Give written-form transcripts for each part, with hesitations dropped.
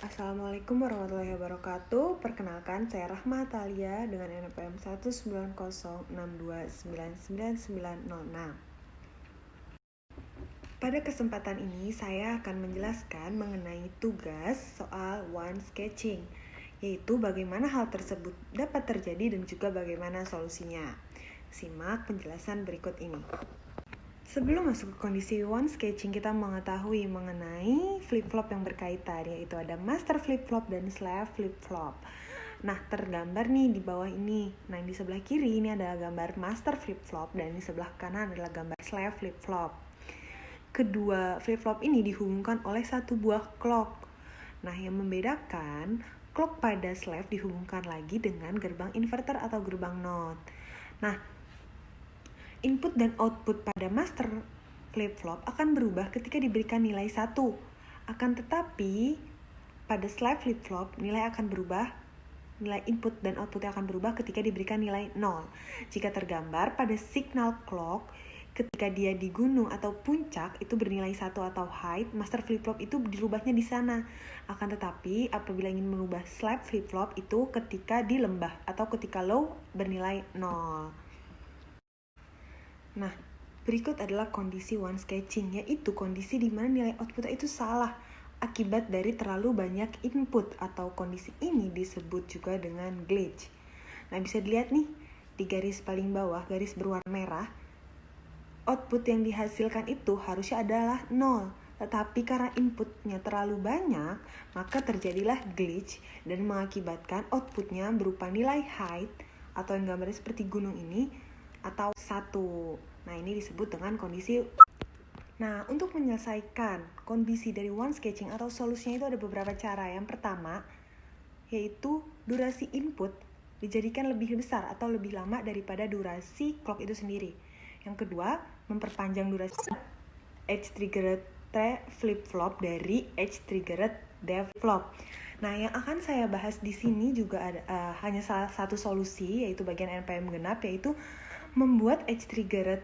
Assalamualaikum warahmatullahi wabarakatuh. Perkenalkan, saya Rahma Atalia dengan NPM 19062999906. Pada kesempatan ini, saya akan menjelaskan mengenai tugas soal one sketching, yaitu bagaimana hal tersebut dapat terjadi dan juga bagaimana solusinya. Simak penjelasan berikut ini. Sebelum masuk ke kondisi one sketching, kita mengetahui mengenai flip-flop yang berkaitan, yaitu ada master flip-flop dan slave flip-flop. Nah, tergambar nih di bawah ini. Nah, di sebelah kiri ini adalah gambar master flip-flop dan di sebelah kanan adalah gambar slave flip-flop. Kedua flip-flop ini dihubungkan oleh satu buah clock. Nah, yang membedakan clock pada slave dihubungkan lagi dengan gerbang inverter atau gerbang NOT. Nah, input dan output pada master flip-flop akan berubah ketika diberikan nilai 1. Akan tetapi, pada slave flip-flop nilai akan berubah, nilai input dan outputnya akan berubah ketika diberikan nilai 0. Jika tergambar pada signal clock, ketika dia di gunung atau puncak itu bernilai 1 atau high, master flip-flop itu dirubahnya di sana. Akan tetapi, apabila ingin merubah slave flip-flop itu ketika di lembah atau ketika low bernilai 0. Nah, berikut adalah kondisi one sketching, yaitu kondisi di mana nilai output itu salah akibat dari terlalu banyak input, atau kondisi ini disebut juga dengan glitch. Nah, bisa dilihat nih di garis paling bawah, garis berwarna merah, output yang dihasilkan itu harusnya adalah 0. Tetapi karena inputnya terlalu banyak, maka terjadilah glitch dan mengakibatkan outputnya berupa nilai height atau yang gambarnya seperti gunung ini atau 1. Nah, ini disebut dengan kondisi. Nah, untuk menyelesaikan kondisi dari one sketching atau solusinya itu ada beberapa cara. Yang pertama, yaitu durasi input dijadikan lebih besar atau lebih lama daripada durasi clock itu sendiri. Yang kedua, memperpanjang durasi edge triggered T flip-flop dari edge triggered D flip-flop. Nah, yang akan saya bahas di sini juga ada hanya salah satu solusi, yaitu bagian NPM genap, yaitu membuat edge triggered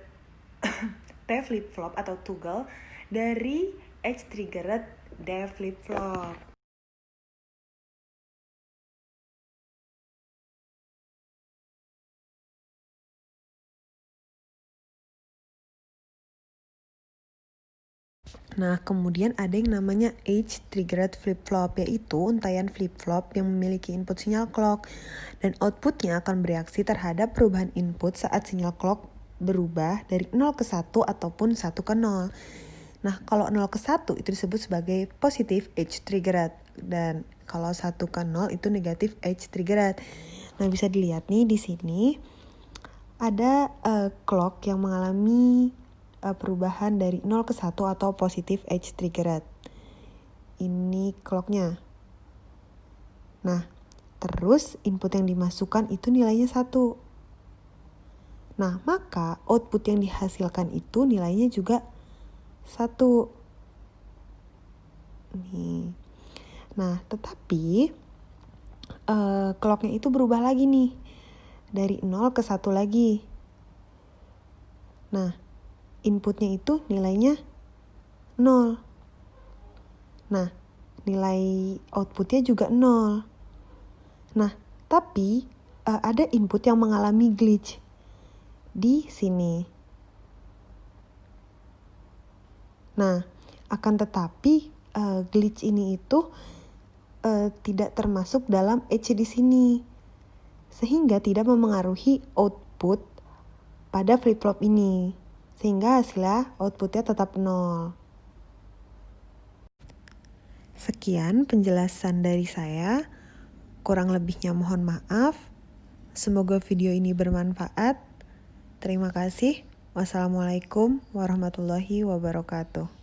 T flip-flop atau toggle dari edge triggered D flip-flop. Nah, kemudian ada yang namanya edge triggered flip-flop, yaitu untayan flip-flop yang memiliki input sinyal clock dan outputnya akan bereaksi terhadap perubahan input saat sinyal clock berubah dari 0 ke 1 ataupun 1 ke 0. Nah, kalau 0 ke 1 itu disebut sebagai positive edge triggered dan kalau 1 ke 0 itu negative edge triggered. Nah, bisa dilihat nih di sini ada clock yang mengalami perubahan dari 0 ke 1 atau positive edge triggered. Ini clocknya. Nah, terus input yang dimasukkan itu nilainya 1. Nah, maka output yang dihasilkan itu nilainya juga 1. Nih. Nah, tetapi clocknya itu berubah lagi nih. Dari 0 ke 1 lagi. Nah, inputnya itu nilainya 0. Nah, nilai outputnya juga 0. Nah, tapi ada input yang mengalami glitch di sini. Nah, akan tetapi glitch ini itu tidak termasuk dalam edge di sini, sehingga tidak memengaruhi output pada flip-flop ini, sehingga hasilnya outputnya tetap 0. Sekian penjelasan dari saya. Kurang lebihnya mohon maaf. Semoga video ini bermanfaat. Terima kasih. Wassalamualaikum warahmatullahi wabarakatuh.